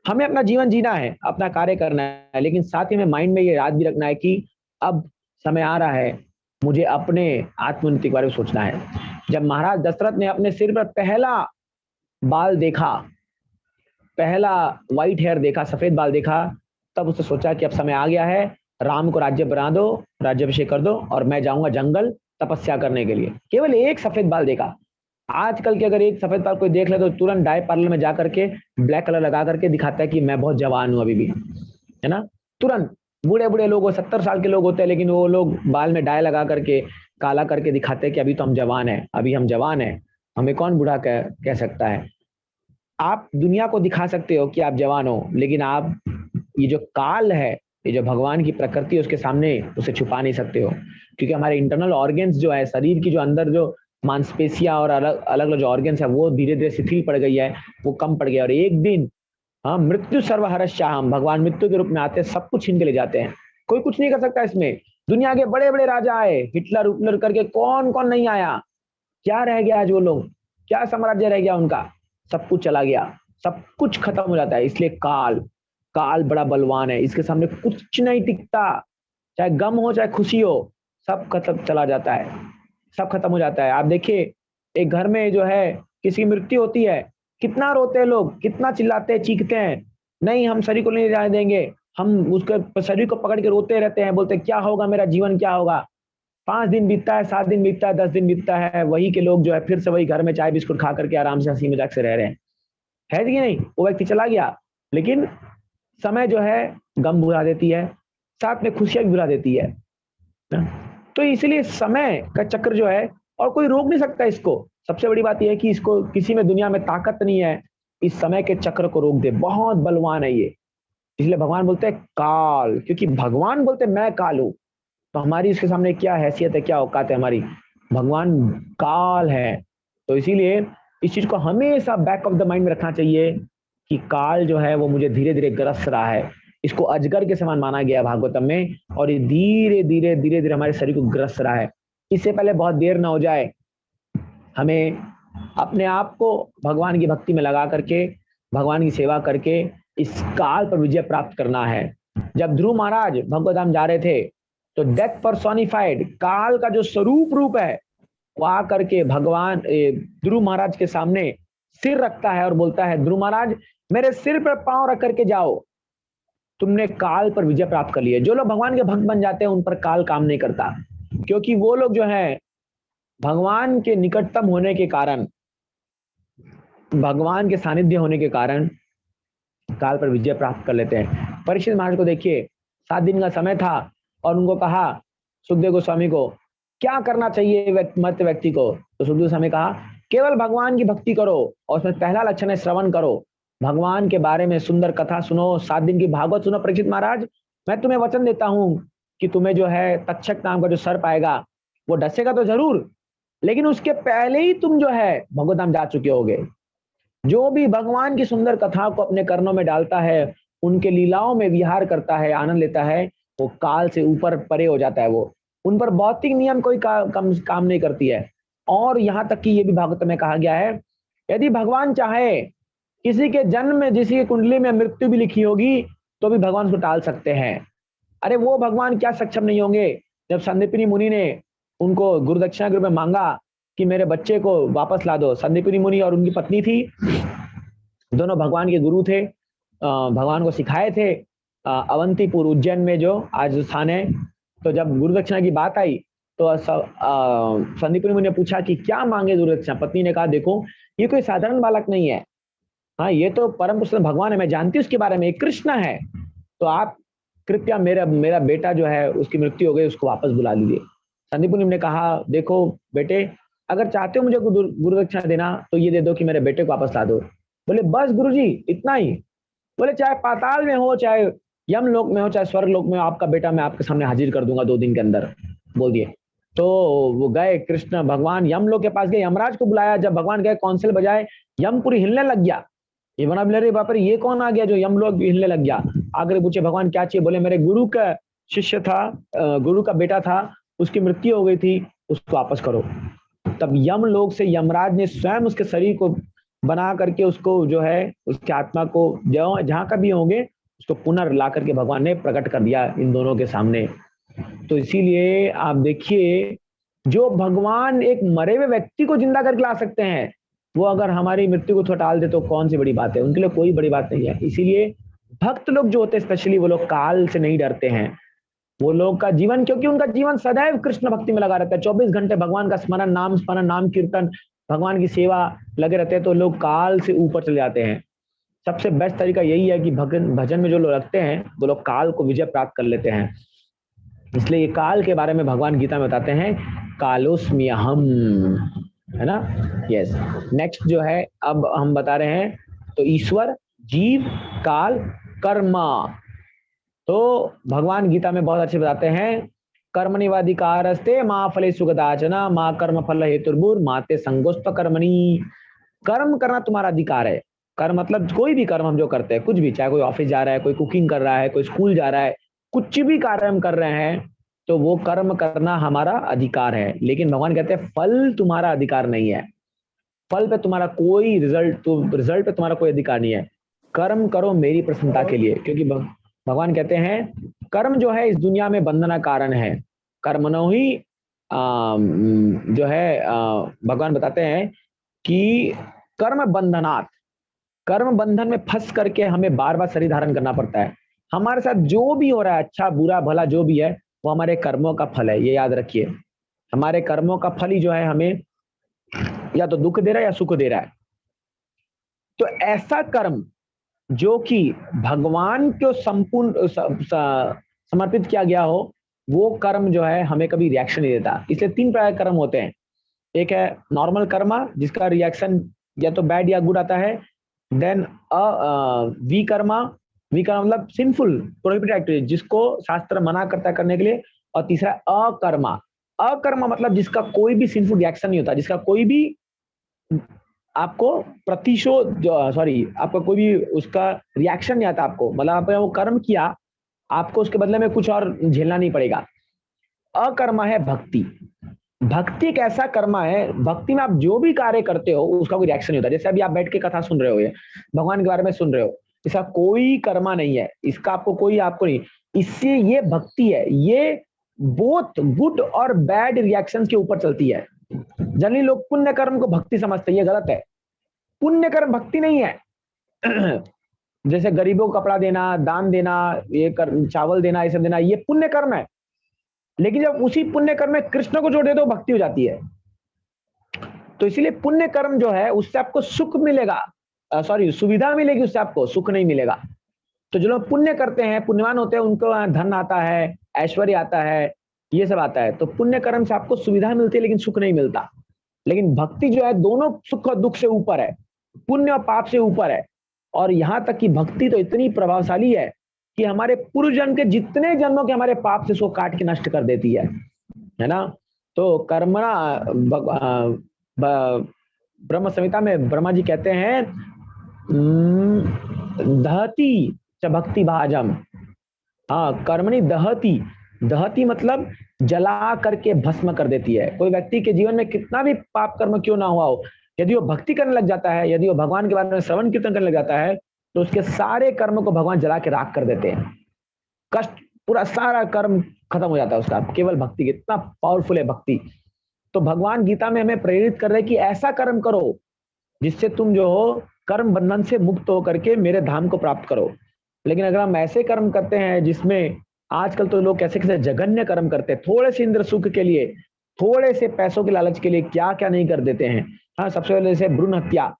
हमें अपना जीवन जीना है, अपना कार्य करना है, लेकिन साथ ही में माइंड में ये याद भी रखना है कि अब समय आ रहा है मुझे अपने आत्मोन्नति के बारे में सोचना है। जब महाराज दशरथ ने अपने सिर पर पहला बाल देखा, पहला व्हाइट हेयर देखा, सफेद बाल देखा, तब उसने सोचा कि अब समय आ गया है, राम को राज्य बना दो, राज्याभिषेक कर दो और मैं जाऊंगा जंगल तपस्या करने के लिए। केवल एक सफेद बाल देखा। आजकल के अगर एक सफेद बाल कोई देख ले तो तुरंत डाई पार्लर में जाकर के ब्लैक कलर लगा करके दिखाता है कि मैं बहुत जवान हूं अभी भी, है ना। तुरंत बूढ़े बूढ़े लोग 70 साल के लोग होते हैं, लेकिन वो लोग बाल में डाई लगा करके काला करके दिखाते हैं कि अभी तो हम जवान हैं, अभी हम जवान हैं, हमें कौन बूढ़ा कह सकता है। आप दुनिया को दिखा सकते हो कि आप जवान हो, लेकिन आप ये जो काल है, ये जो भगवान की प्रकृति है, उसके सामने उसे छुपा नहीं सकते हो, क्योंकि हमारे इंटरनल ऑर्गन्स जो है, शरीर की जो अंदर जो मांसपेशियां और अलग अलग जो ऑर्गन्स है वो धीरे धीरे शिथिल पड़ गई है, वो कम पड़ गया, और एक दिन हाँ मृत्यु सर्वहरश्याम, भगवान मृत्यु के रूप में आते हैं, सब कुछ छीन के ले जाते हैं, कोई कुछ नहीं कर सकता इसमें। दुनिया के बड़े बड़े राजा आए, हिटलर उटलर करके कौन कौन नहीं आया, क्या रह गया आज वो लोग, क्या साम्राज्य रह गया उनका, सब कुछ चला गया, सब कुछ खत्म हो जाता है। इसलिए काल, काल बड़ा बलवान है, इसके सामने कुछ नहीं टिकता, चाहे गम हो चाहे खुशी हो, सब खत्म चला जाता है, सब खत्म हो जाता है। आप देखिए एक घर में जो है किसी की मृत्यु होती है, कितना रोते हैं लोग, कितना चिल्लाते हैं, चीखते हैं, नहीं हम शरीर को नहीं जाने देंगे, हम उसके शरीर को पकड़ के रोते रहते हैं, बोलते हैं क्या होगा मेरा जीवन, क्या होगा। 5 दिन बीतता है, 7 दिन बीतता है, 10 दिन बीतता है, वही के लोग जो है फिर से वही घर में चाय बिस्कुट खा करके आराम से हंसी मजाक से रह रहे हैं, है कि नहीं। वो व्यक्ति चला गया, लेकिन समय जो है गम भुला देती है, साथ में खुशियां भी भुला देती है। तो इसलिए समय का चक्र जो है, और कोई रोक नहीं सकता इसको। सबसे बड़ी बात यह है कि इसको किसी में दुनिया में ताकत नहीं है इस समय के चक्र को रोक दे, बहुत बलवान है ये। इसलिए भगवान बोलते हैं काल, क्योंकि भगवान बोलते मैं काल हूं, तो हमारी इसके सामने क्या हैसियत है, क्या औकात है हमारी, भगवान काल है। तो इसीलिए इस चीज को हमेशा बैक ऑफ द माइंड में रखना चाहिए कि काल जो है वो मुझे धीरे धीरे ग्रस रहा है, इसको अजगर के समान माना गया भागवतम में, और ये धीरे धीरे धीरे धीरे हमारे शरीर को ग्रस रहा है। इससे पहले बहुत देर ना हो जाए, हमें अपने आप को भगवान की भक्ति में लगा करके, भगवान की सेवा करके इस काल पर विजय प्राप्त करना है। जब ध्रुव महाराज भगवत धाम जा रहे थे तो डेथ पर्सोनिफाइड, काल का जो स्वरूप रूप है, वो आकर के भगवान ध्रुव महाराज के सामने सिर रखता है और बोलता है ध्रुव महाराज मेरे सिर पर पांव रख करके जाओ, तुमने काल पर विजय प्राप्त कर लिया। जो लोग भगवान के भक्त बन जाते हैं उन पर काल काम नहीं करता, क्योंकि वो लोग जो है भगवान के निकटतम होने के कारण, भगवान के सानिध्य होने के कारण काल पर विजय प्राप्त कर लेते हैं। परीक्षित महाराज को देखिए, 7 दिन का समय था और उनको कहा सुखदेव गोस्वामी को क्या करना चाहिए मर्त व्यक्ति को, तो सुखदेव गोस्वामी कहा केवल भगवान की भक्ति करो, और उसमें पहला लक्षण है श्रवण करो, भगवान के बारे में सुंदर कथा सुनो, 7 दिन की भागवत सुनो। परीक्षित महाराज मैं तुम्हें वचन देता हूं कि तुम्हें जो है तक्षक नाम का जो सर्प आएगा वो डसेगा तो जरूर, लेकिन उसके पहले ही तुम जो है भगवत धाम जा चुके होगे। जो भी भगवान की सुंदर कथा को अपने कर्णों में डालता है, उनके लीलाओं में विहार करता है, आनंद लेता है, वो काल से ऊपर परे हो जाता है, वो उन पर भौतिक नियम कोई काम नहीं करती है। और यहाँ तक कि ये भी भागवत में कहा गया है, यदि भगवान चाहे किसी के जन्म में, किसी की कुंडली में मृत्यु भी लिखी होगी तो भी भगवान उसको टाल सकते हैं। अरे वो भगवान क्या सक्षम नहीं होंगे। जब संदीपनी मुनि ने उनको गुरुदक्षिणा के रूप में मांगा कि मेरे बच्चे को वापस ला दो, संदीपनी मुनि और उनकी पत्नी थी, दोनों भगवान के गुरु थे, भगवान को सिखाए थे, अवंतीपुर उज्जैन में जो आज स्थान है, तो जब गुरु दक्षिणा की बात आई तो संदीप मुनि ने पूछा कि क्या मांगे गुरु दक्षिणा। पत्नी ने कहा देखो ये कोई साधारण बालक नहीं है, हाँ ये तो परम पुरुष भगवान है, मैं जानती हूँ उसके बारे में, कृष्ण है, तो आप कृपया मेरा मेरा बेटा जो है उसकी मृत्यु हो गई, उसको वापस बुला लीजिए। संदीप मुनि ने कहा देखो बेटे, अगर चाहते हो मुझे गुरु दक्षिणा देना तो ये दे दो कि मेरे बेटे को वापस ला दो। बोले बस गुरुजी इतना ही? बोले चाहे पाताल में हो, चाहे यमलोक में हो, चाहे स्वर्ग लोक में हो, आपका बेटा मैं आपके सामने हाजिर कर दूंगा 2 दिन के अंदर, बोल दिए। तो वो गए कृष्ण भगवान यमलोक के पास गए, यमराज को बुलाया। जब भगवान गए कौंसिल बजाए, यमपुरी हिलने लग गया। ये बना बोले बाप रे ये कौन आ गया जो यमलोक भी हिलने लग गया। आगे पूछे भगवान क्या चाहिए, बोले मेरे गुरु का शिष्य था, गुरु का बेटा था, उसकी मृत्यु हो गई थी, उसको वापस करो। तब यमलोक से यमराज ने स्वयं उसके शरीर को बना करके उसको जो है उसकी आत्मा को जहां का भी होंगे उसको पुनर्ला करके भगवान ने प्रकट कर दिया इन दोनों के सामने। तो इसीलिए आप देखिए जो भगवान एक मरे हुए व्यक्ति को जिंदा करके ला सकते हैं, वो अगर हमारी मृत्यु को थोड़ा टाल दे तो कौन सी बड़ी बात है, उनके लिए कोई बड़ी बात नहीं है। इसीलिए भक्त लोग जो होते हैं स्पेशली वो लोग काल से नहीं डरते हैं। वो लोग का जीवन, क्योंकि उनका जीवन सदैव कृष्ण भक्ति में लगा रहता है, 24 घंटे भगवान का स्मरण, नाम कीर्तन, भगवान की सेवा लगे रहते हैं, तो लोग काल से ऊपर चले जाते हैं। सबसे बेस्ट तरीका यही है कि भजन में जो लोग लगते हैं वो लोग काल को विजय प्राप्त कर लेते हैं। इसलिए ये काल के बारे में भगवान गीता में बताते हैं, कालोस्मि अहम, है ना। यस, नेक्स्ट जो है अब हम बता रहे हैं, तो ईश्वर, जीव, काल, कर्मा। तो भगवान गीता में बहुत अच्छे बताते हैं, कर्मणिवाधिकारस्ते माँ फले सुगदाचना माँ कर्म फल हेतुर्भुर माते संगोष्ठ कर्मणि। कर्म करना तुम्हारा अधिकार है। कर्म मतलब कोई भी कर्म हम जो करते हैं, कुछ भी, चाहे कोई ऑफिस जा रहा है, कोई कुकिंग कर रहा है, कोई स्कूल जा रहा है, कुछ भी कार्य हम कर रहे हैं तो वो कर्म करना हमारा अधिकार है। लेकिन भगवान कहते हैं फल तुम्हारा अधिकार नहीं है, फल पे तुम्हारा कोई रिजल्ट पे तुम्हारा कोई अधिकार नहीं है। कर्म करो मेरी प्रसन्नता के लिए, क्योंकि भगवान कहते हैं कर्म जो है इस दुनिया में बंधन का कारण है। कर्मणो ही जो है भगवान बताते हैं कि कर्म बंधनात्, कर्म बंधन में फंस करके हमें बार बार शरीर धारण करना पड़ता है। हमारे साथ जो भी हो रहा है, अच्छा बुरा भला जो भी है, वो हमारे कर्मों का फल है, ये याद रखिए। हमारे कर्मों का फल ही जो है हमें या तो दुख दे रहा है या सुख दे रहा है। तो ऐसा कर्म जो कि भगवान को संपूर्ण समर्पित किया गया हो, वो कर्म जो है हमें कभी रिएक्शन नहीं देता। इसलिए 3 प्रकार के कर्म होते हैं। एक है नॉर्मल कर्मा, जिसका रिएक्शन या तो बैड या गुड आता है। देन विकर्मा, विकर्मा मतलब सिंफुल प्रोहिबिटेड एक्टिविटी, जिसको शास्त्र मना करता है करने के लिए। और तीसरा अकर्मा, अकर्मा मतलब जिसका कोई भी सिंफुल रिएक्शन नहीं होता, जिसका कोई भी आपको आपका कोई भी उसका रिएक्शन नहीं आता आपको, मतलब आपने वो कर्म किया, आपको उसके बदले में कुछ और झेलना नहीं पड़ेगा। अकर्मा है भक्ति। भक्ति एक ऐसा कर्म है, भक्ति में आप जो भी कार्य करते हो उसका कोई रिएक्शन नहीं होता। जैसे अभी आप बैठ के कथा सुन रहे हो, ये भगवान के बारे में सुन रहे हो, इसका कोई कर्मा नहीं है, इसका आपको नहीं। इससे ये भक्ति है, ये बोथ गुड और बैड रिएक्शंस के ऊपर चलती है। जनरली लोग पुण्य कर्म को भक्ति समझते हैं, ये गलत है। पुण्य कर्म भक्ति नहीं है। जैसे गरीबों को कपड़ा देना, दान देना, ये चावल देना, ये सब देना, ये पुण्य कर्म है। लेकिन जब उसी पुण्य कर्म में कृष्ण को जोड़ दे तो भक्ति हो जाती है। तो इसीलिए पुण्य कर्म जो है उससे आपको सुख मिलेगा, सुविधा मिलेगी, उससे आपको सुख नहीं मिलेगा। तो जो लोग पुण्य करते हैं, पुण्यवान होते हैं, उनको धन आता है, ऐश्वर्य आता है, ये सब आता है। तो पुण्य कर्म से आपको सुविधा मिलती है लेकिन सुख नहीं मिलता। लेकिन भक्ति जो है दोनों सुख और दुख से ऊपर है, पुण्य और पाप से ऊपर है। और यहां तक कि भक्ति तो इतनी प्रभावशाली है कि हमारे पूर्व जन्म के जितने जन्मों के हमारे पाप से उसको काट के नष्ट कर देती है ना। तो कर्मणा, ब्रह्म संहिता में ब्रह्मा जी कहते हैं दहती च भक्ति भाजम। हाँ, कर्मणि दहती, दहती मतलब जला करके भस्म कर देती है। कोई व्यक्ति के जीवन में कितना भी पाप कर्म क्यों ना हुआ हो, यदि वो भक्ति करने लग जाता है, यदि वो भगवान के बारे में श्रवण कीर्तन करने लग जाता है, तो उसके सारे कर्म को भगवान जला के राख कर देते हैं। कष्ट, पूरा सारा कर्म खत्म हो जाता है उसका, केवल भक्ति। इतना पावरफुल है भक्ति। तो भगवान गीता में हमें प्रेरित कर रहे हैं कि ऐसा कर्म करो जिससे तुम जो हो कर्म बंधन से मुक्त हो करके मेरे धाम को प्राप्त करो। लेकिन अगर हम ऐसे कर्म करते हैं जिसमें आजकल तो लोग कैसे कैसे जघन्य कर्म करते हैं, थोड़े से इंद्र सुख के लिए, थोड़े से पैसों के लालच के लिए क्या क्या नहीं कर देते हैं। हाँ, सबसे पहले जैसे भ्रूण हत्या,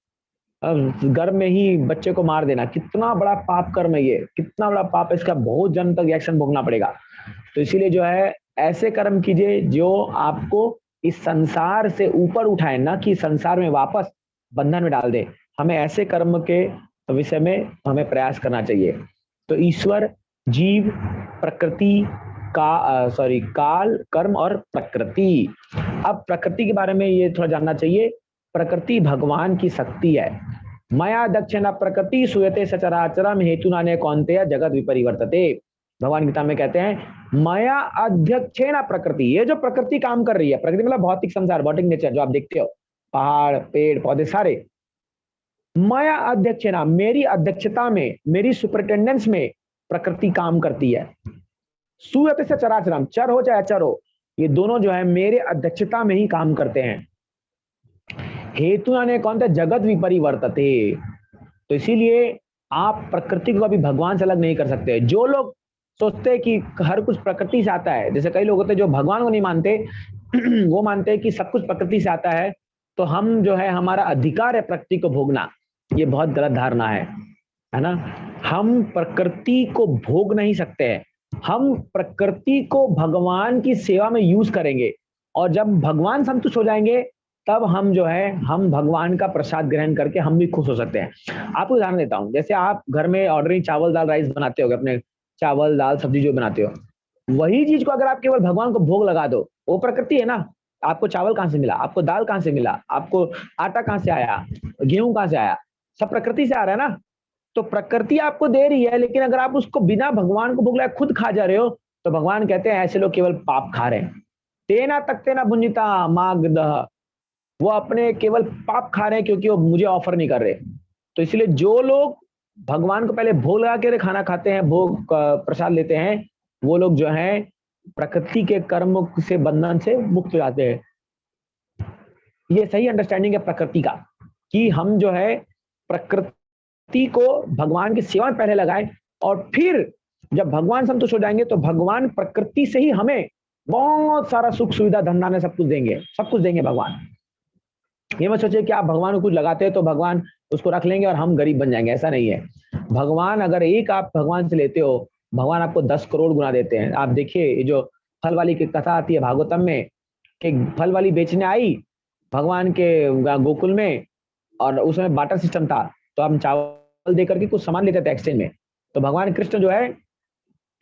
घर में ही बच्चे को मार देना, कितना बड़ा पाप कर्म है ये, कितना बड़ा पाप है, इसका बहुत जन्म तक एक्शन भोगना पड़ेगा। तो इसीलिए जो है ऐसे कर्म कीजिए जो आपको इस संसार से ऊपर उठाए, ना कि संसार में वापस बंधन में डाल दे। हमें ऐसे कर्म के विषय में हमें प्रयास करना चाहिए। तो ईश्वर, जीव, प्रकृति काल, कर्म और प्रकृति। अब प्रकृति के बारे में ये थोड़ा जानना चाहिए। प्रकृति भगवान की शक्ति है। मया दक्षिणा प्रकृति सूयते सचराचरम हेतु नाने कौन्तेय जगत विपरिवर्तते। भगवान गीता में कहते हैं मया अध्यक्षेण प्रकृति, ये जो प्रकृति काम कर रही है, प्रकृति मतलब भौतिक संसार, भौतिक नेचर जो आप देखते हो, पहाड़, पेड़, पौधे सारे, मया अध्यक्षेण, मेरी अध्यक्षता में, मेरी सुपरिटेंडेंस में प्रकृति काम करती है। सूयते से चराचरम, चर हो चाहे अचर हो, ये दोनों जो है मेरे अध्यक्षता में ही काम करते हैं। हेतु नाने कौन्तेय जगत विपरिवर्तते, तो इसीलिए आप प्रकृति को कभी भगवान से अलग नहीं कर सकते। जो लोग सोचते हैं कि हर कुछ प्रकृति से आता है, जैसे कई लोग होते हैं जो भगवान को नहीं मानते, वो मानते हैं कि सब कुछ प्रकृति से आता है, तो हम जो है हमारा अधिकार है प्रकृति को भोगना। ये बहुत गलत धारणा है ना। हम प्रकृति को भोग नहीं सकते हैं, हम प्रकृति को भगवान की सेवा में यूज करेंगे, और जब भगवान संतुष्ट हो जाएंगे तब हम जो है हम भगवान का प्रसाद ग्रहण करके हम भी खुश हो सकते हैं। आपको उदाहरण देता हूँ, जैसे आप घर में ऑर्डनरी चावल दाल राइस बनाते हो, अपने चावल दाल सब्जी जो बनाते हो, वही चीज को अगर आप केवल भगवान को भोग लगा दो, वो प्रकृति है ना। आपको चावल कहाँ से मिला, आपको दाल कहाँ से मिला, आपको आटा कहाँ से आया, गेहूं कहाँ से आया, सब प्रकृति से आ रहा है ना। तो प्रकृति आपको दे रही है, लेकिन अगर आप उसको बिना भगवान को भोग लगाए खुद खा जा रहे हो, तो भगवान कहते हैं ऐसे लोग केवल पाप खा रहे हैं। तेना तकते ना भुंजिता मागदह, वो अपने केवल पाप खा रहे हैं क्योंकि वो मुझे ऑफर नहीं कर रहे। तो इसलिए जो लोग भगवान को पहले भोग लगा के खाना खाते हैं, भोग प्रसाद लेते हैं, वो लोग जो है प्रकृति के कर्म से बंधन से मुक्त हो जाते हैं। ये सही अंडरस्टैंडिंग है प्रकृति का, कि हम जो है प्रकृति को भगवान की सेवा में पहले लगाएं, और फिर जब भगवान संतुष्ट हो जाएंगे तो भगवान प्रकृति से ही हमें बहुत सारा सुख सुविधा धंधा सब कुछ देंगे, सब कुछ देंगे भगवान। ये मत सोचिए कि आप भगवान को कुछ लगाते हैं तो भगवान उसको रख लेंगे और हम गरीब बन जाएंगे, ऐसा नहीं है। भगवान अगर एक आप भगवान से लेते हो, भगवान आपको 10 करोड़ गुना देते हैं। आप देखिए, ये जो फल वाली की कथा आती है भागवतम में, कि फल वाली बेचने आई भगवान के गोकुल में, और उसमें बाटर सिस्टम था, तो हम चावल दे करके कुछ सामान लेते थे एक्सचेंज में। तो भगवान कृष्ण जो है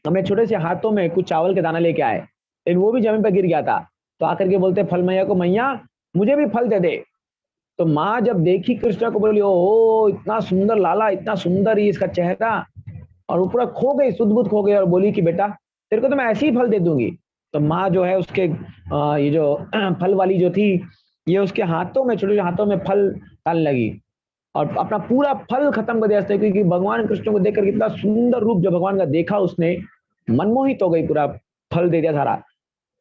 हमें छोटे से हाथों में कुछ चावल के दाना लेके आए, लेकिन वो भी जमीन पर गिर गया था। तो आकर के बोलते फल मैया को, मैया मुझे भी फल दे दे। तो माँ जब देखी कृष्ण को, बोली ओ इतना सुंदर लाला, इतना सुंदर ही इसका चेहरा, और वो पूरा खो गई, सुध-बुध खो गई, और बोली कि बेटा तेरे को तो मैं ऐसे ही फल दे दूंगी। तो माँ जो है उसके ये जो फल वाली जो थी, ये उसके हाथों में, छोटे हाथों में फल डालने लगी, और अपना पूरा फल खत्म कर दिया, क्योंकि भगवान कृष्ण को देखकर कितना सुंदर रूप जो भगवान का देखा, उसने मनमोहित हो गई, पूरा फल दे दिया सारा।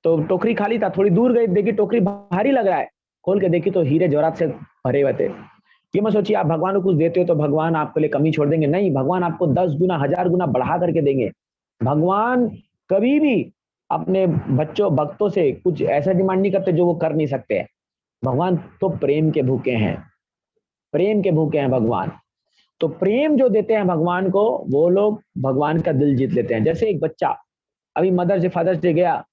तो टोकरी खाली था, थोड़ी दूर गई, देखी टोकरी भारी लग रहा है, खोल के देखी तो हीरे जवाहरात से भरे हुए थे। ये मत सोचिए आप भगवान को कुछ देते हो तो भगवान आपके लिए कमी छोड़ देंगे, नहीं, भगवान आपको 10 गुना 1000 गुना बढ़ा करके देंगे। भगवान कभी भी अपने बच्चों भक्तों से कुछ ऐसा डिमांड नहीं करते जो वो कर नहीं सकते हैं। भगवान तो प्रेम के भूखे हैं, प्रेम के भूखे हैं भगवान। तो प्रेम जो देते हैं भगवान को, वो लोग भगवान का दिल जीत लेते हैं। जैसे एक बच्चा अभी मदर्स डे फादर्स डे गया,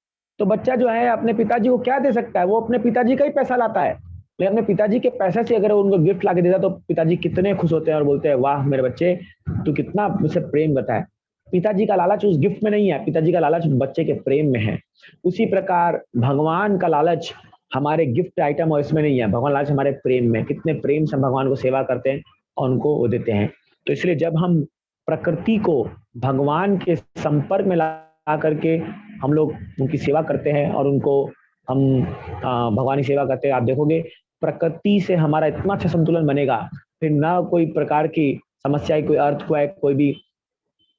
तो बच्चा जो है अपने पिताजी को क्या दे सकता है, वो अपने पिताजी का ही पैसा लाता है, लेकिन अपने पिताजी के पैसे से अगर उनको गिफ्ट ला के देता तो पिताजी कितने खुश होते हैं और बोलते हैं वाह मेरे बच्चे, तू कितना मुझसे प्रेम करता है। पिताजी का लालच उस गिफ्ट में नहीं है, पिताजी का लालच बच्चे के प्रेम में है। उसी प्रकार भगवान का लालच हमारे गिफ्ट आइटम और इसमें नहीं है, भगवान लालच हमारे प्रेम में, कितने प्रेम से भगवान को सेवा करते हैं और उनको वो देते हैं। तो इसलिए जब हम प्रकृति को भगवान के संपर्क में ला करके हम लोग उनकी सेवा करते हैं और उनको हम भगवान की सेवा करते हैं, आप देखोगे प्रकृति से हमारा इतना अच्छा संतुलन बनेगा, फिर ना कोई प्रकार की समस्या, कोई अर्थक्वेक, कोई भी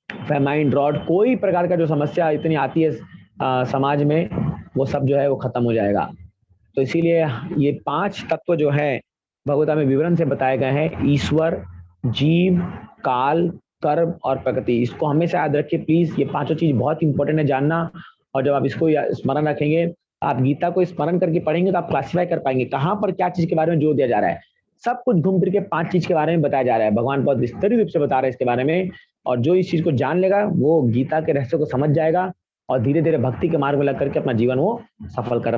फेमाइन, ड्रॉट, कोई प्रकार का जो समस्या इतनी आती है समाज में, वो सब जो है वो खत्म हो जाएगा। तो इसीलिए ये 5 तत्व जो है भगवता में विवरण से बताए गए हैं, ईश्वर, जीव, काल, कर्म और प्रकृति, इसको हमेशा याद रखिए प्लीज। ये पांचों चीज बहुत इंपॉर्टेंट है जानना। और जब आप इसको स्मरण रखेंगे, आप गीता को स्मरण करके पढ़ेंगे तो आप क्लासिफाई कर पाएंगे कहाँ पर क्या चीज के बारे में जोर दिया जा रहा है। सब कुछ घूम फिर के 5 चीज के बारे में बताया जा रहा है। भगवान बहुत विस्तृत रूप से बता रहे हैं इसके बारे में। और जो इस चीज को जान लेगा वो गीता के रहस्य को समझ जाएगा और धीरे धीरे भक्ति के मार्ग में लग करके अपना जीवन वो सफल कर